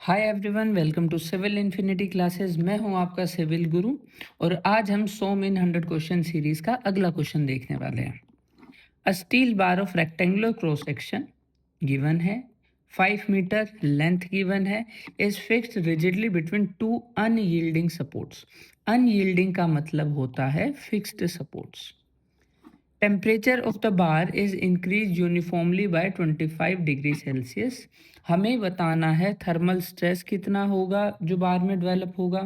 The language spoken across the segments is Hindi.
Hi everyone, welcome to civil infinity classes. मैं हूं आपका सिविल गुरु और आज हम 100 इन 100 क्वेश्चन सीरीज का अगला क्वेश्चन देखने वाले हैं। A steel bar of rectangular cross section given है, 5 मीटर लेंथ गिवन है, is fixed rigidly between two unyielding supports. Unyielding का मतलब होता है fixed supports. Temperature of the bar is increase uniformly by 25 degree Celsius. हमें बताना है थर्मल स्ट्रेस कितना होगा जो बार में डेवलप होगा,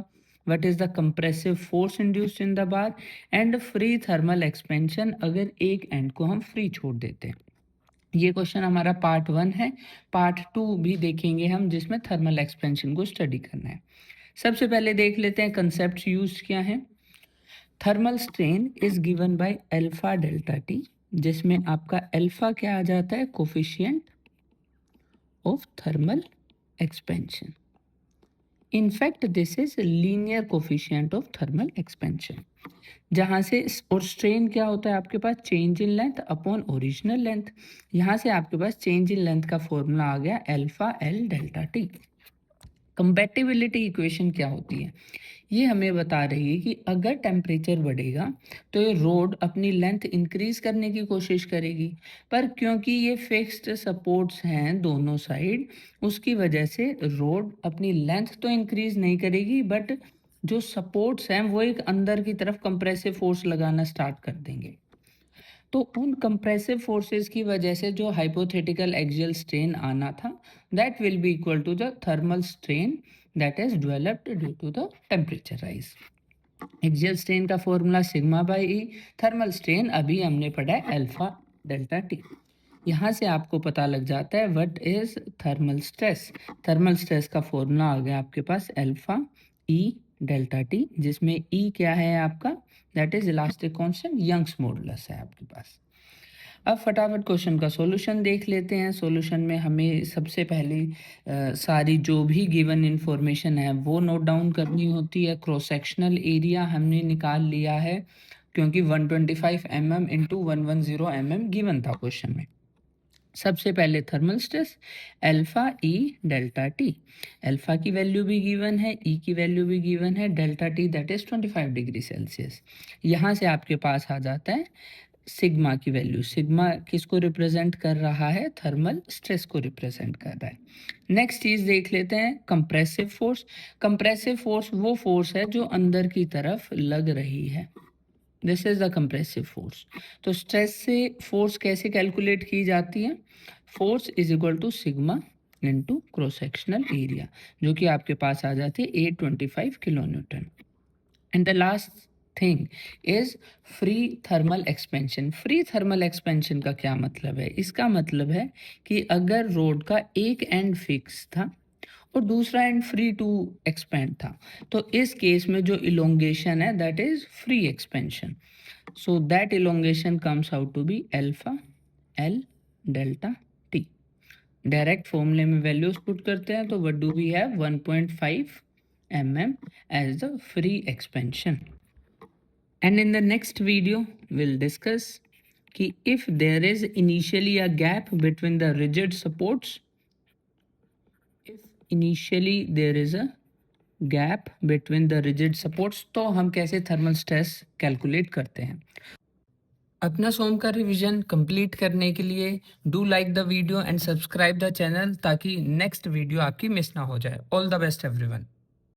what is the compressive force induced in the bar and free thermal expansion अगर एक एंड को हम फ्री छोड़ देते हैं। ये क्वेश्चन हमारा पार्ट 1 है। पार्ट 2 भी देखेंगे हम, जिसमें थर्मल एक्सपेंशन को स्टडी करना है। सबसे पहले देख लेते हैं कंसेप्ट यूज क्या है। Thermal strain is given by alpha delta T, जिसमें आपका अल्फा क्या आ जाता है, coefficient of thermal expansion. In fact this is linear coefficient of thermal expansion. जहां से और स्ट्रेन क्या होता है आपके पास, change in length upon original length. यहां से आपके पास चेंज इन लेंथ का फॉर्मूला आ गया alpha L delta T. Compatibility equation क्या होती है, ये हमें बता रही है कि अगर टेम्परेचर बढ़ेगा तो ये रोड अपनी लेंथ इंक्रीज करने की कोशिश करेगी, पर क्योंकि ये फिक्स्ड सपोर्ट्स हैं दोनों साइड, उसकी वजह से रोड अपनी लेंथ तो इंक्रीज नहीं करेगी, बट जो सपोर्ट्स हैं वो एक अंदर की तरफ कंप्रेसिव फोर्स लगाना स्टार्ट कर देंगे। तो उन कंप्रेसिव फोर्सेस की वजह से जो हाइपोथेटिकल एक्सियल स्ट्रेन आना था, that will be equal to the thermal strain that is developed due to the temperature rise. Axial strain का formula sigma by E, thermal strain अभी हमने पढ़ा है अल्फा डेल्टा टी। यहाँ से आपको पता लग जाता है what is thermal stress. Thermal stress का फॉर्मूला आ गया आपके पास अल्फा ई डेल्टा टी, जिसमें ई क्या है आपका, that is elastic constant, Young's modulus है आपके पास। अब फटाफट क्वेश्चन का सॉल्यूशन देख लेते हैं। सॉल्यूशन में हमें सबसे पहले सारी जो भी गिवन इंफॉर्मेशन है वो नोट डाउन करनी होती है। क्रॉस सेक्शनल एरिया हमने निकाल लिया है क्योंकि 125 mm इंटू 110 mm गिवन था क्वेश्चन में। सबसे पहले thermal stress alpha E delta T, alpha की वैल्यू भी गिवन है, ई की वैल्यू भी गिवन है, delta T that is 25 degree Celsius. यहाँ से आपके पास आ जाता है सिग्मा की वैल्यू। सिग्मा किसको रिप्रेजेंट कर रहा है, थर्मल स्ट्रेस को रिप्रेजेंट कर रहा है। नेक्स्ट चीज देख लेते हैं कंप्रेसिव फोर्स। कंप्रेसिव फोर्स वो फोर्स है जो अंदर की तरफ लग रही है, this is the compressive force. तो स्ट्रेस से फोर्स कैसे कैलकुलेट की जाती है, force is equal to sigma into cross sectional area, जो कि आपके पास आ जाती है 825 kilo newton. And the last thing is free thermal expansion. Free thermal expansion का क्या मतलब है, इसका मतलब है कि अगर रोड का एक एंड फिक्स था और दूसरा एंड फ्री टू एक्सपेंड था, तो इस केस में जो इलोंगेशन है that is free expansion. So that elongation comes out to be alpha L delta T. Direct फॉर्मूले में वैल्यूज पुट करते हैं तो what do we have, 1.5 mm as the free expansion. And in the next video we'll discuss कि if there is initially a gap between the rigid supports, if initially there is a gap between the rigid supports, तो हम कैसे थर्मल स्ट्रेस कैलकुलेट करते हैं। अपना सोम का रिवीजन कंप्लीट करने के लिए do like the video and subscribe the channel ताकि नेक्स्ट वीडियो आपकी मिस ना हो जाए। All the best everyone.